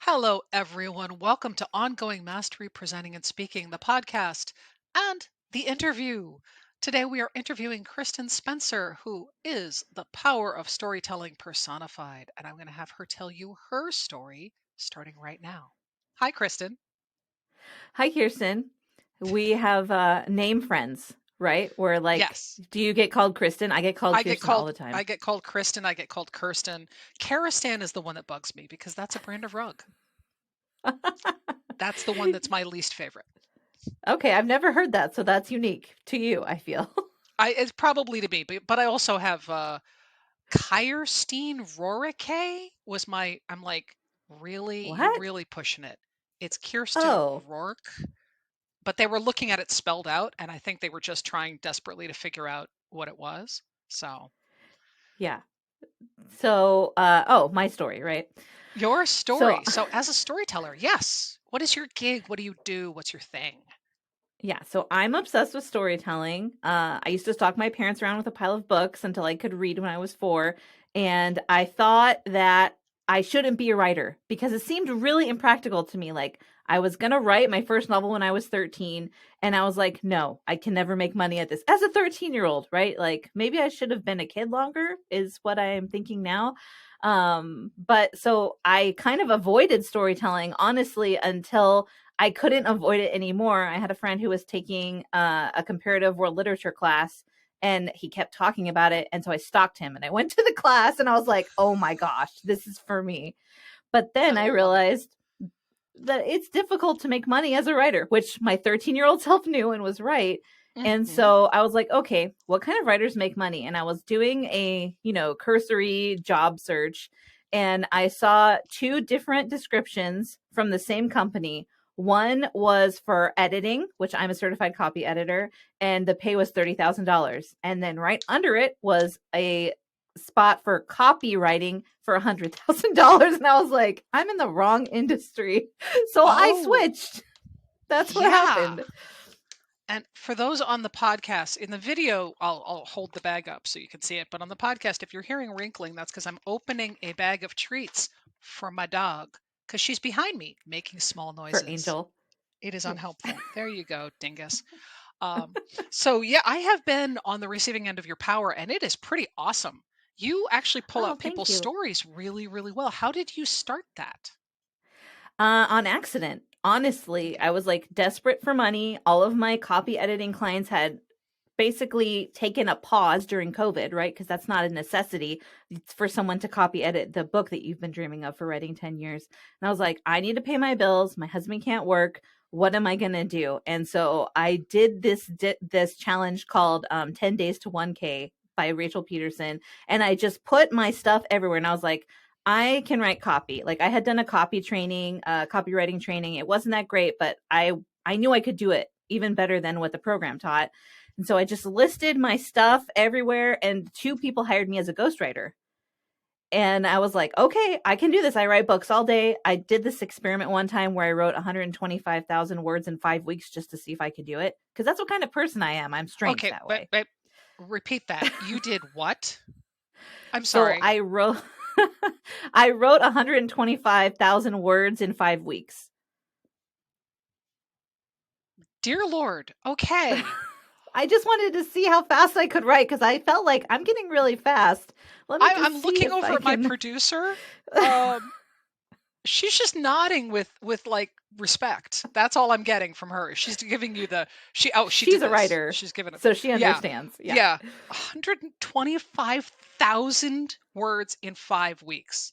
Hello, everyone. Welcome to Ongoing Mastery Presenting and Speaking, the podcast and the interview. Today, we are interviewing Kristin Spencer, who is the power of storytelling personified. And I'm going to have her tell you her story starting right now. Hi, Kristin. Hi, Kirsten. We have name friends, right? Where Yes, do you get called Kristen? I get called I get Kirsten all called the I time. get called Kristin. I get called Kirsten. Karistan is the one that bugs me because that's a brand of rug. That's the one that's my least favorite. Okay, I've never heard that, so that's unique to you, I feel. It's probably to me, but I also have Kirsten Rorike was I'm like, really? You're What? really pushing it. It's Kirsten Oh, Rourke, but they were looking at it spelled out, and I think they were just trying desperately to figure out what it was. So, yeah. So, my story, right? your So, story. So, as a storyteller, yes. What is your gig? What do you do? What's your thing? yeah, so I'm obsessed with storytelling. I used to stalk my parents around with a pile of books until I could read when I was 4, and I thought that I shouldn't be a writer because it seemed really impractical to me. Like I was gonna write my first novel when I was 13, and I was like, no, I can never make money at this as a 13-year-old, right? Like maybe I should have been a kid longer, is what I am thinking now. But so I kind of avoided storytelling honestly until I couldn't avoid it anymore. I had a friend who was taking a comparative world literature class and he kept talking about it. And so I stalked him and I went to the class and I was like, oh my gosh, this is for me. But I then I love it. realized that it's difficult to make money as a writer, which my 13-year-old self knew and was right. And Hmm. so I was like, okay, what kind of writers make money? And I was doing a, cursory job search and I saw two different descriptions from the same company. One was for editing, which I'm a certified copy editor, and the pay was $30,000. And then right under it was a spot for copywriting for $100,000. And I was like, I'm in the wrong industry. So I Oh, switched. That's what yeah. happened. And for those on the podcast, in the video, I'll hold the bag up so you can see it. But on the podcast, if you're hearing wrinkling, that's because I'm opening a bag of treats for my dog because she's behind me making small For noises. Angel. It is Yeah. unhelpful. There you go, dingus. Um, so, yeah, I have been on the receiving end of your power, and it is pretty awesome. You actually pull Oh, out thank people's you. stories really, really well. How did you start that? On accident. Honestly, I was like desperate for money. All of my copy editing clients had basically taken a pause during COVID, right? Because that's not a necessity. It's for someone to copy edit the book that you've been dreaming of for writing 10 years. And I was like, I need to pay my bills. My husband can't work. What am I going to do? And so I did this challenge called 10 Days to 1K by Rachel Peterson. And I just put my stuff everywhere. And I was like, I can write copy. Like I had done a copy training, copywriting training. It wasn't that great, but I knew I could do it even better than what the program taught. And so I just listed my stuff everywhere, and two people hired me as a ghostwriter. And I was like, okay, I can do this. I write books all day. I did this experiment one time where I wrote 125,000 words in 5 weeks just to see if I could do it. Because that's what kind of person I am. I'm strange Okay, that but, way. but repeat that. You did what? I'm So sorry. I wrote I wrote 125,000 words in 5 weeks. Dear Lord. Okay. I just wanted to see how fast I could write because I felt like I'm getting really fast. Let me I'm just see looking if over I at my can. producer. She's just nodding with like respect. That's all I'm getting from her. She's giving you the she She's did a this. writer, She's given it. so she Yeah. understands. Yeah. Yeah. 125,000 words in 5 weeks.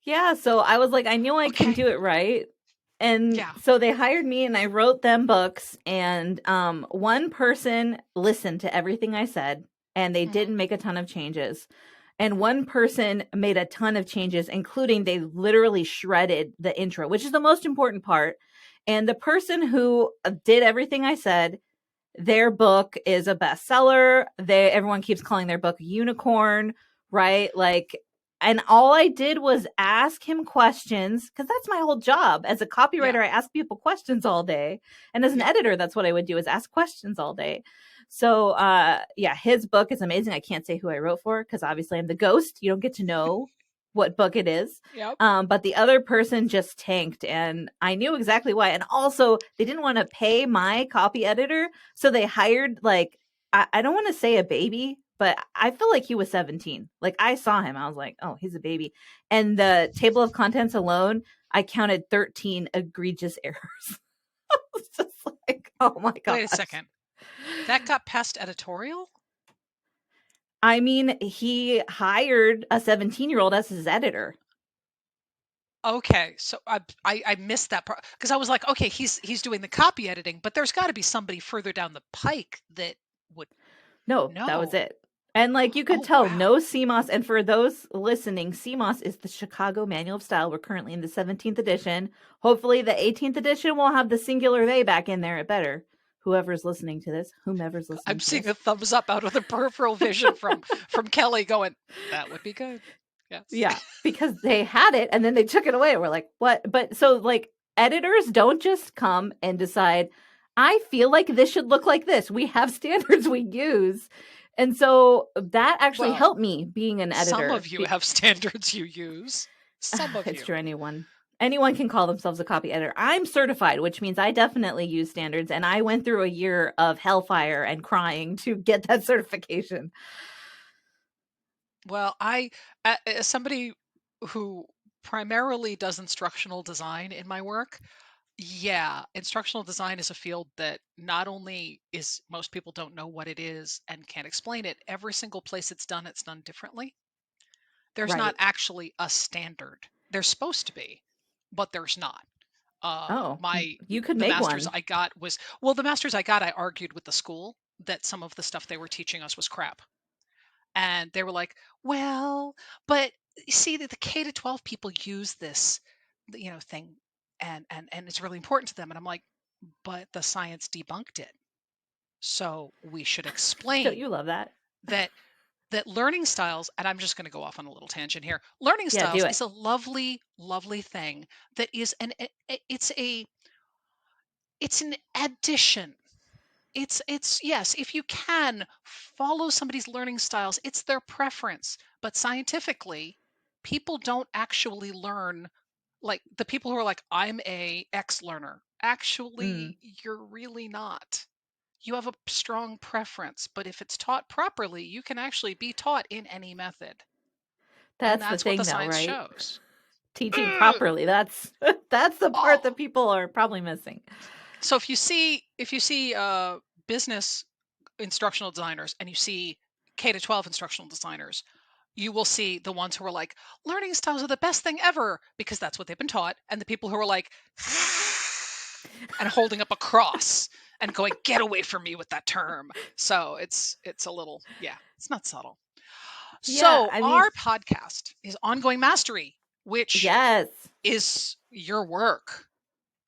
Yeah. So I was like, I knew I can Okay. do it right. And Yeah. so they hired me and I wrote them books. And one person listened to everything I said and they Hmm. didn't make a ton of changes. And one person made a ton of changes, including they literally shredded the intro, which is the most important part. And the person who did everything I said, their book is a bestseller. Everyone keeps calling their book a unicorn, right? Like, and all I did was ask him questions because that's my whole job as a Yeah. copywriter. I ask people questions all day, and as an Yeah. editor, that's what I would do is ask questions all day. So, yeah, his book is amazing. I can't say who I wrote for because obviously I'm the ghost. You don't get to know what book it is. Yep. But the other person just tanked, and I knew exactly why. And also, they didn't want to pay my copy editor, so they hired like I don't want to say a baby, but I feel like he was 17. Like I saw him, I was like, oh, he's a baby. And the table of contents alone, I counted 13 egregious errors. It's just like, oh my god. Wait a second. That got past editorial? I mean, he hired a 17-year-old as his editor. Okay, so I missed that part because I was like, okay, he's doing the copy editing, but there's got to be somebody further down the pike that would No, that was know. it. And like you could Oh tell, wow. no CMOS. And for those listening, CMOS is the Chicago Manual of Style. We're currently in the 17th edition. Hopefully, the 18th edition will have the singular they back in there. It better. Whoever's listening to this, whomever's listening I'm to seeing this. a thumbs up out of the peripheral vision from Kelly going, that would be good. Yes. Yeah, because they had it and then they took it away. We're like, what? But so like editors don't just come and decide, I feel like this should look like this. We have standards we use. And so that actually Well, helped me being an editor. some of you have standards you use. Some of It's you. true, anyone can call themselves a copy editor. I'm certified, which means I definitely use standards, and I went through a year of hellfire and crying to get that certification. Well, as somebody who primarily does instructional design in my work, yeah, instructional design is a field that not only is most people don't know what it is and can't explain it, every single place it's done differently. There's not Right. actually a standard. There's supposed to be, but there's not. Oh, My you could the make masters one. I got was well, the masters I got, I argued with the school that some of the stuff they were teaching us was crap. And they were like, well, but you see that the K to 12 people use this, thing and it's really important to them. And I'm like, but the science debunked it. So we should Don't explain you love that? that learning styles, and I'm just going to go off on a little tangent here. Learning Yeah, styles do it. is a lovely, lovely thing that is it's an addition. It's yes, if you can follow somebody's learning styles, it's their preference. But scientifically, people don't actually learn like the people who are like, I'm a X learner. Mm, Actually, you're really not. You have a strong preference, but if it's taught properly, you can actually be taught in any method. And that's the that's what the thing, though, science right? shows. Teaching Ugh. properly. That's the part Oh. that people are probably missing. So if you see business instructional designers and you see K to 12 instructional designers, you will see the ones who are like, learning styles are the best thing ever because that's what they've been taught. And the people who are like, and holding up a cross and going, get away from me with that term. So it's a little, yeah, it's not subtle. Yeah, So I mean, our podcast is Ongoing Mastery, which yes. is your work.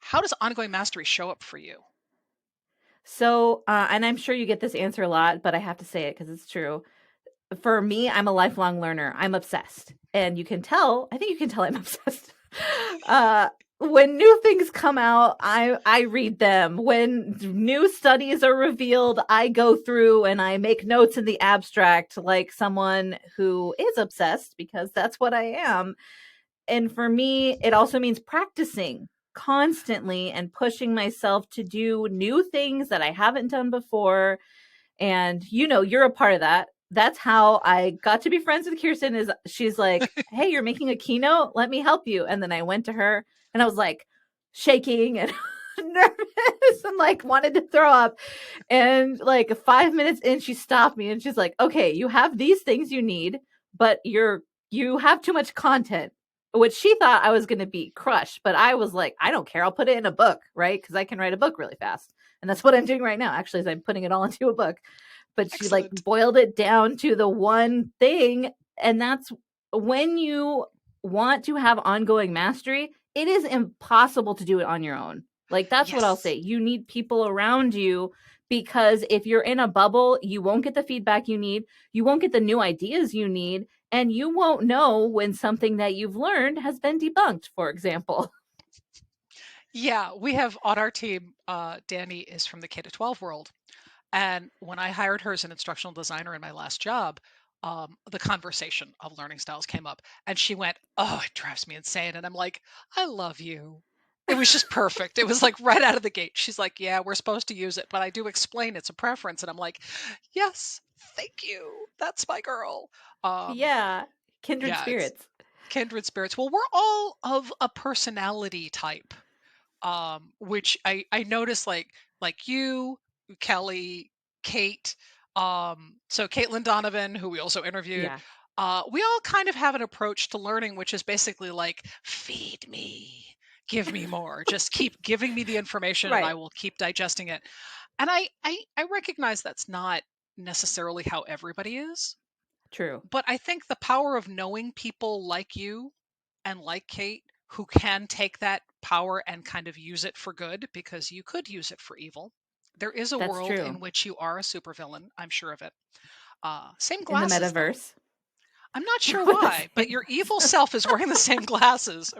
How does Ongoing Mastery show up for you? So, and I'm sure you get this answer a lot, but I have to say it because it's true. For me, I'm a lifelong learner. I'm obsessed. And you can tell, I think you can tell I'm obsessed. Uh, when new things come out, I read them. When new studies are revealed, I go through and I make notes in the abstract like someone who is obsessed because that's what I am. And for me, it also means practicing constantly and pushing myself to do new things that I haven't done before. And you're a part of that. That's how I got to be friends with Kirsten. Is she's like, hey, you're making a keynote, let me help you. And then I went to her and I was like shaking and nervous and like wanted to throw up. And like 5 minutes in, she stopped me and she's like, okay, you have these things you need, but you have too much content. Which she thought I was going to be crushed, but I was like, I don't care, I'll put it in a book, right? Because I can write a book really fast. And that's what I'm doing right now, actually, is I'm putting it all into a book. But she like Excellent. boiled it down to the one thing. And that's when you want to have ongoing mastery, it is impossible to do it on your own. Like, that's what I'll say. Yes. You need people around you, because if you're in a bubble, you won't get the feedback you need. You won't get the new ideas you need. And you won't know when something that you've learned has been debunked, for example. Yeah, we have on our team, Danny is from the K to 12 world. And when I hired her as an instructional designer in my last job, the conversation of learning styles came up, and she went, "Oh, it drives me insane." And I'm like, "I love you." It was just perfect. It was like right out of the gate. She's like, "Yeah, we're supposed to use it, but I do explain it's a preference." And I'm like, "Yes, thank you. That's my girl." Um, Yeah. Kindred yeah, it's spirits. kindred spirits. Well, we're all of a personality type, which I notice, like you, Kelly, Kate, so Caitlin Donovan, who we also interviewed, Yeah. we all kind of have an approach to learning, which is basically like, feed me, give me more, just keep giving me the information and I Right. will keep digesting it. And I recognize that's not necessarily how everybody is, True. but I think the power of knowing people like you and like Kate, who can take that power and kind of use it for good, because you could use it for evil. There is a That's world true. in which you are a supervillain. I'm sure of it. Same In the glasses, though. metaverse. I'm not sure With the why, but same your evil self is wearing the same glasses.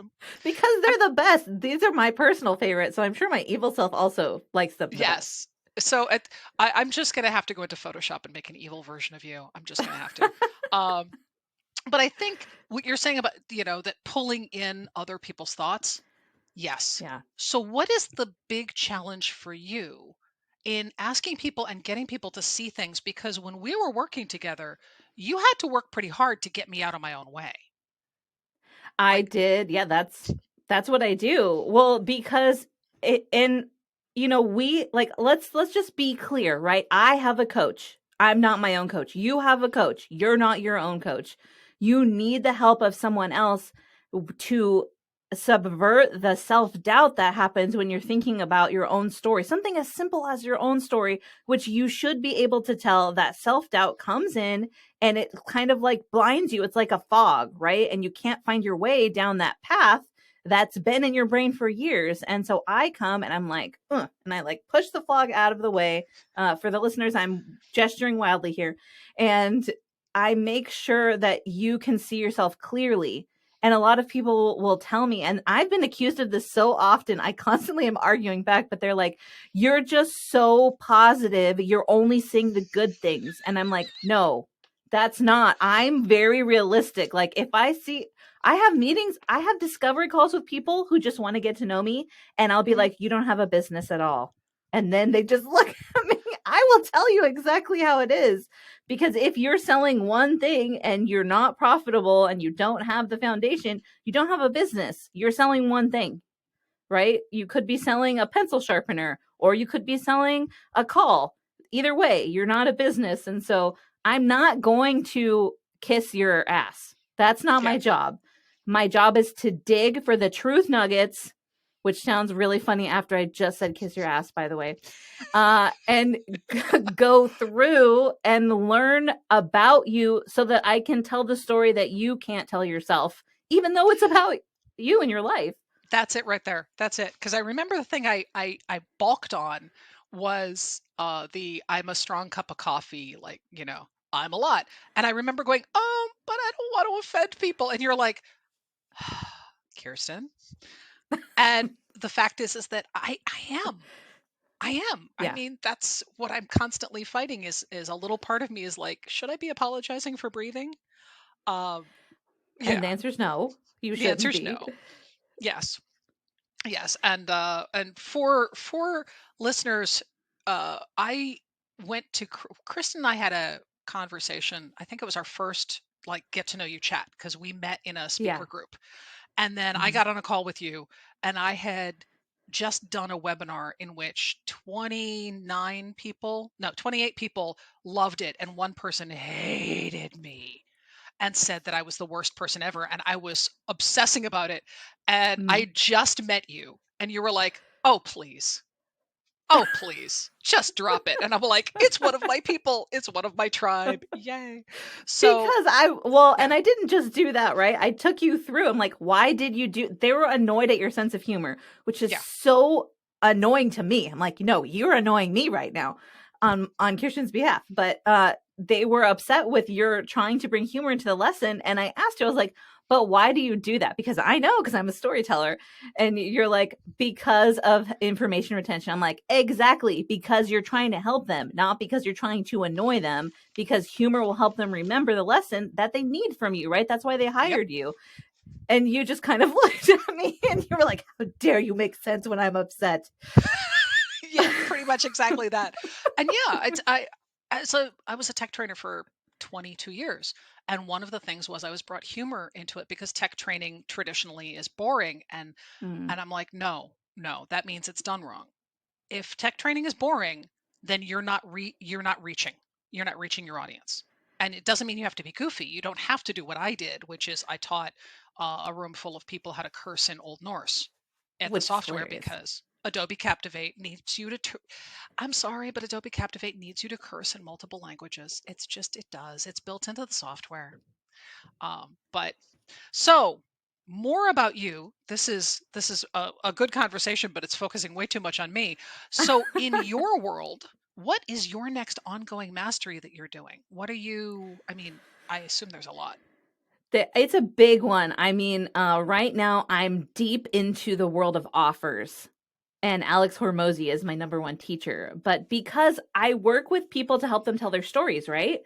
because I'm they're the best. These are my personal favorites, so I'm sure my evil self also likes them the best. yes. So I'm just gonna have to go into Photoshop and make an evil version of you. I'm just gonna have to. Um, but I think what you're saying about, that pulling in other people's thoughts. Yes. Yeah. So, what is the big challenge for you in asking people and getting people to see things? Because when we were working together, you had to work pretty hard to get me out of my own way. I Like, did. Yeah, that's what I do. Well, because it and we like let's just be clear, right? I have a coach. I'm not my own coach. You have a coach. You're not your own coach. You need the help of someone else to subvert the self-doubt that happens when you're thinking about your own story. Something as simple as your own story, which you should be able to tell. That self-doubt comes in and it kind of like blinds you. It's like a fog, right? And you can't find your way down that path that's been in your brain for years. And so I come and I'm like, and I like push the fog out of the way. For the listeners, I'm gesturing wildly here. And I make sure that you can see yourself clearly. And a lot of people will tell me, and I've been accused of this so often, I constantly am arguing back, but they're like, you're just so positive. You're only seeing the good things. And I'm like, no, that's not. I'm very realistic. Like if I have meetings, I have discovery calls with people who just want to get to know me, and I'll be mhm, like, you don't have a business at all. And then they just look at me. I will tell you exactly how it is. Because if you're selling one thing and you're not profitable and you don't have the foundation, you don't have a business. You're selling one thing, right? You could be selling a pencil sharpener or you could be selling a call. Either way, you're not a business. And so I'm not going to kiss your ass. That's not yeah, my job. My job is to dig for the truth nuggets, which sounds really funny after I just said kiss your ass, by the way, and go through and learn about you so that I can tell the story that you can't tell yourself, even though it's about you and your life. that's it right there. That's it. Because I remember the thing I balked on was the I'm a strong cup of coffee, like, I'm a lot. And I remember going, but I don't want to offend people. And you're like, Kirsten. And the fact is that I am. I am. I Yeah. mean, that's what I'm constantly fighting, is a little part of me is like, should I be apologizing for breathing? Um, And the yeah, answer is no, you the answer shouldn't is be. no. Yes. Yes. And for listeners, I went to Kristen and I had a conversation. I think it was our first like get to know you chat, because we met in a speaker Yeah. group. And then I Mhm. got on a call with you, and I had just done a webinar in which 29 people, no, 28 people loved it. And one person hated me and said that I was the worst person ever. And I was obsessing about it. And Mm. I just met you, and you were like, oh, please. Oh, please, just drop it. And I'm like, it's one of my people. It's one of my tribe. Yay. So, Because yeah, and I didn't just do that, right? I took you through. I'm like, why did you do? They were annoyed at your sense of humor, which is yeah, so annoying to me. I'm like, no, you're annoying me right now on Kirsten's behalf. But they were upset with your trying to bring humor into the lesson. And I asked you, I was like, but why do you do that? Because I know, because I'm a storyteller. And you're like, because of information retention. I'm like, exactly, because you're trying to help them, not because you're trying to annoy them, because humor will help them remember the lesson that they need from you, right? That's why they Yep. hired you. And you just kind of looked at me and you were like, how dare you make sense when I'm upset? Yeah, pretty much exactly that. And yeah, I was a tech trainer for 22 years, and one of the things was I was brought humor into it because tech training traditionally is boring, Mm, and I'm like, no, no, that means it's done wrong. If tech training is boring, then you're not reaching. You're not reaching your audience. And it doesn't mean you have to be goofy. You don't have to do what I did, which is I taught a room full of people how to curse in Old Norse at the which is software hilarious. because Adobe Captivate needs you to. I'm sorry, but Adobe Captivate needs you to curse in multiple languages. It's just, it does. It's built into the software. But so, more about you. This is a good conversation, but it's focusing way too much on me. So, in your world, what is your next ongoing mastery that you're doing? What are you? I mean, I assume there's a lot. It's a big one. I mean, right now I'm deep into the world of offers, and Alex Hormozy is my number one teacher. But because I work with people to help them tell their stories, right?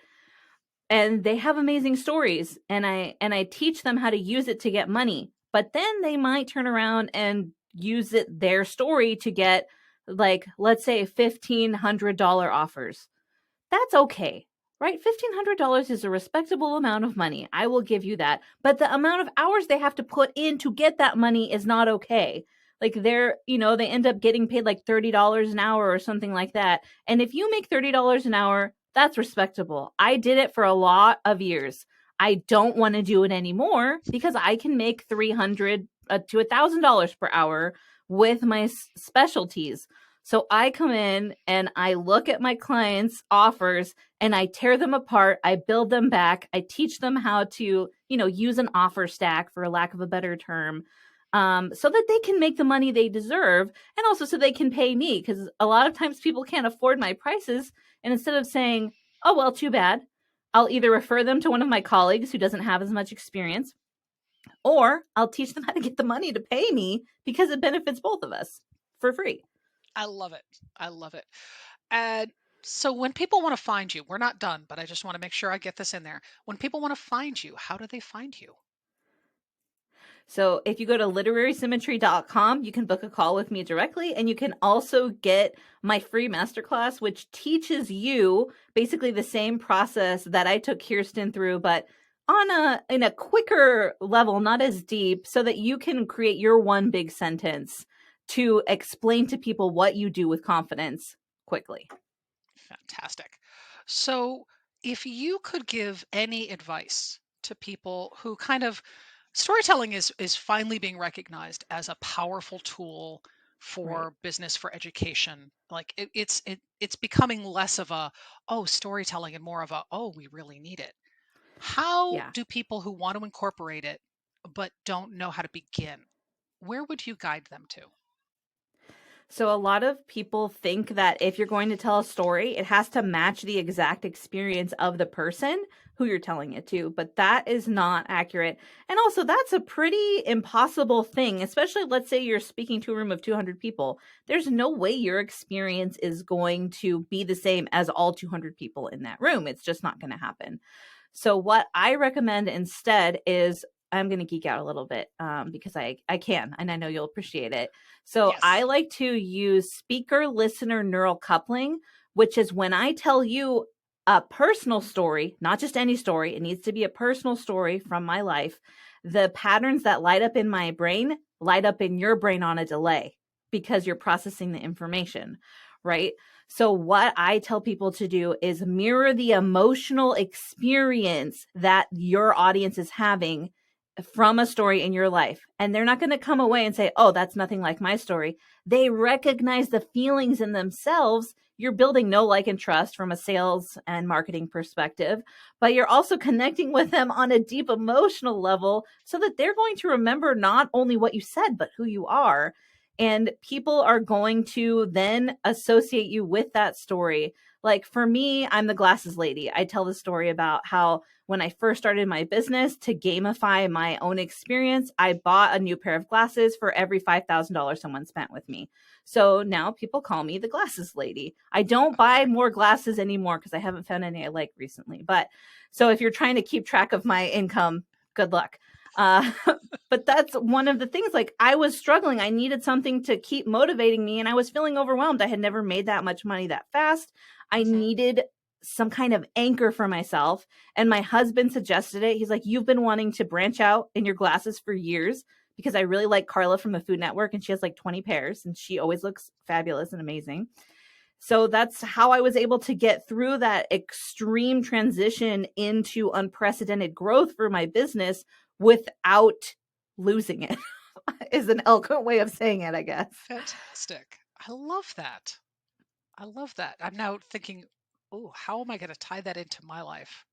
And they have amazing stories, and I teach them how to use it to get money. But then they might turn around and use their story to get, like, let's say $1,500 offers. That's okay, right? $1,500 is a respectable amount of money. I will give you that. But the amount of hours they have to put in to get that money is not okay. Like, they end up getting paid like $30 an hour or something like that. And if you make $30 an hour, that's respectable. I did it for a lot of years. I don't want to do it anymore because I can make $300 to $1,000 per hour with my specialties. So I come in and I look at my clients' offers and I tear them apart. I build them back. I teach them how to, use an offer stack, for lack of a better term, so that they can make the money they deserve, and also so they can pay me. Because a lot of times people can't afford my prices. And instead of saying, oh, well, too bad, I'll either refer them to one of my colleagues who doesn't have as much experience, or I'll teach them how to get the money to pay me because it benefits both of us for free. I love it. I love it. And so, when people want to find you, we're not done, but I just want to make sure I get this in there. When people want to find you, how do they find you? So if you go to literarysymmetry.com, you can book a call with me directly, and you can also get my free masterclass, which teaches you basically the same process that I took Kirsten through, but in a quicker level, not as deep, so that you can create your one big sentence to explain to people what you do with confidence quickly. Fantastic. So, if you could give any advice to people who kind of storytelling is finally being recognized as a powerful tool Right. for business, for education. Like it's becoming less of a, oh, storytelling, and more of a, oh, we really need it. How Yeah. do people who want to incorporate it but don't know how to begin, where would you guide them to? So a lot of people think that if you're going to tell a story, it has to match the exact experience of the person who you're telling it to, but that is not accurate. And also, that's a pretty impossible thing, especially, let's say you're speaking to a room of 200 people. There's no way your experience is going to be the same as all 200 people in that room. It's just not going to happen. So what I recommend instead is, I'm going to geek out a little bit, because I can, and I know you'll appreciate it. So I Yes. like to use speaker listener neural coupling, which is when I tell you a personal story, not just any story, it needs to be a personal story from my life. The patterns that light up in my brain light up in your brain on a delay because you're processing the information, right? So what I tell people to do is mirror the emotional experience that your audience is having from a story in your life. And they're not going to come away and say, oh, that's nothing like my story. They recognize the feelings in themselves. You're building know, like, and trust from a sales and marketing perspective, but you're also connecting with them on a deep emotional level so that they're going to remember not only what you said, but who you are. And people are going to then associate you with that story. Like for me, I'm the glasses lady. I tell the story about how when I first started my business to gamify my own experience, I bought a new pair of glasses for every $5,000 someone spent with me. So now people call me the glasses lady. I don't buy Okay. more glasses anymore because I haven't found any I like recently. But so if you're trying to keep track of my income, good luck. Uh, but that's one of the things. Like I was struggling. I needed something to keep motivating me and I was feeling overwhelmed. I had never made that much money that fast. I Mm-hmm. needed some kind of anchor for myself. And my husband suggested it. He's like, you've been wanting to branch out in your glasses for years because I really like Carla from the Food Network and she has like 20 pairs and she always looks fabulous and amazing. So that's how I was able to get through that extreme transition into unprecedented growth for my business without losing it. Is an eloquent way of saying it, I guess. Fantastic. I love that. I love that. I'm now thinking, oh, how am I going to tie that into my life?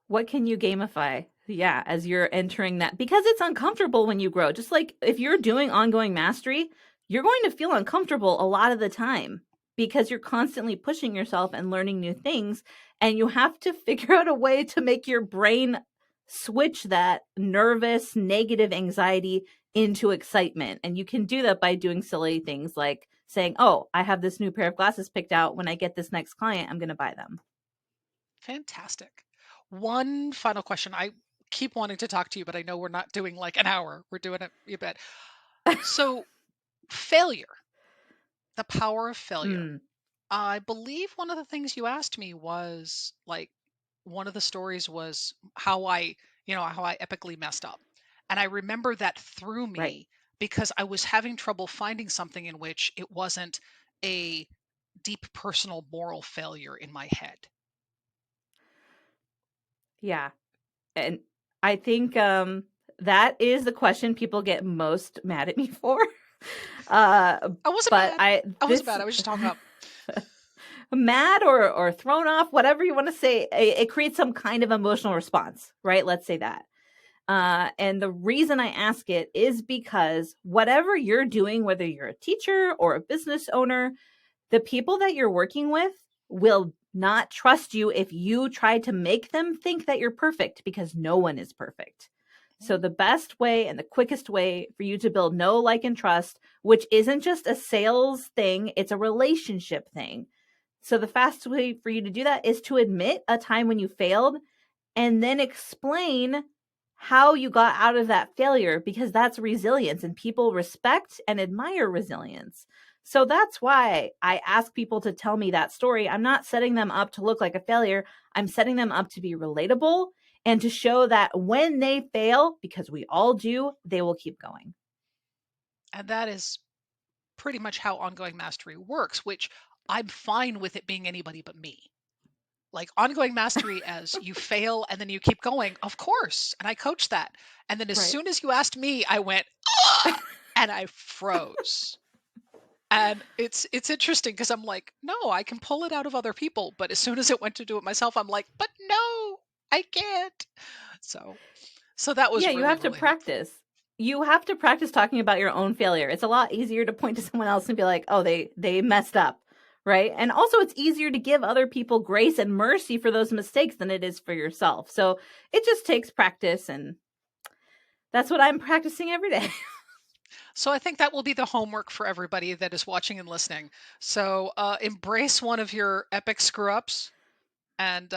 What can you gamify? Yeah, as you're entering that, because it's uncomfortable when you grow. Just like if you're doing ongoing mastery, you're going to feel uncomfortable a lot of the time because you're constantly pushing yourself and learning new things. And you have to figure out a way to make your brain switch that nervous, negative anxiety into excitement. And you can do that by doing silly things like saying, oh, I have this new pair of glasses picked out. When I get this next client, I'm going to buy them. Fantastic. One final question. I keep wanting to talk to you, but I know we're not doing like an hour. We're doing it a bit. So, failure, the power of failure. Mm, I believe one of the things you asked me was like one of the stories was how I epically messed up. And I remember that threw right. me because I was having trouble finding something in which it wasn't a deep personal moral failure in my head. Yeah. And I think that is the question people get most mad at me for. uh, I wasn't but mad. I wasn't mad. I was just talking up. mad or thrown off, whatever you want to say, it creates some kind of emotional response, right? Let's say that. And the reason I ask it is because whatever you're doing, whether you're a teacher or a business owner, the people that you're working with will not trust you if you try to make them think that you're perfect because no one is perfect. So the best way and the quickest way for you to build know, like, and trust, which isn't just a sales thing, it's a relationship thing. So the fastest way for you to do that is to admit a time when you failed and then explain how you got out of that failure, because that's resilience and people respect and admire resilience. So that's why I ask people to tell me that story. I'm not setting them up to look like a failure. I'm setting them up to be relatable and to show that when they fail, because we all do, they will keep going. And that is pretty much how ongoing mastery works, which I'm fine with it being anybody but me. Like ongoing mastery as you fail and then you keep going, of course. And I coach that. And then as Right. soon as you asked me, I went, ah, and I froze. And it's interesting because I'm like, no, I can pull it out of other people. But as soon as it went to do it myself, I'm like, but no, I can't. So so that was Yeah, you really, have to really helpful. practice. You have to practice talking about your own failure. It's a lot easier to point to someone else and be like, "Oh, they messed up." Right? And also it's easier to give other people grace and mercy for those mistakes than it is for yourself. So, it just takes practice and that's what I'm practicing every day. So I think that will be the homework for everybody that is watching and listening. So embrace one of your epic screw ups. And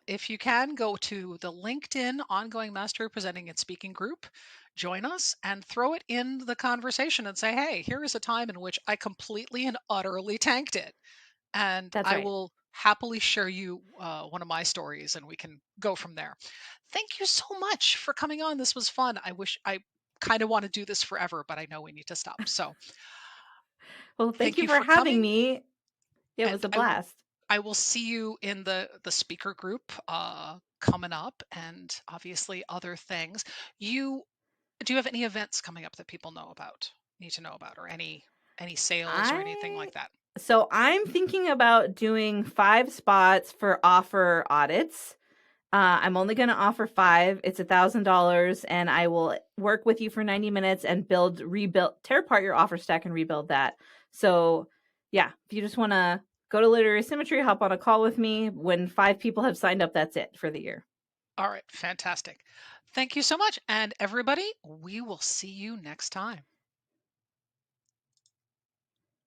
if you can, go to the LinkedIn Ongoing Mastery Presenting and Speaking group, join us, and throw it in the conversation and say, hey, here is a time in which I completely and utterly tanked it. And That's I right. will happily share you one of my stories and we can go from there. Thank you so much for coming on. This was fun. I wish I kind of want to do this forever, but I know we need to stop. So Well, thank thank you you for for having coming. me. It was And a blast. I will see you in the speaker group coming up, and obviously other things. You do you have any events coming up that people need to know about, or any sales or anything I like that? so I'm thinking about doing 5 spots for offer audits. I'm only going to offer 5. It's $1,000 and I will work with you for 90 minutes and tear apart your offer stack and rebuild that. So yeah, if you just want to go to Literary Symmetry, hop on a call with me. When 5 people have signed up, that's it for the year. All right, fantastic. Thank you so much. And everybody, we will see you next time.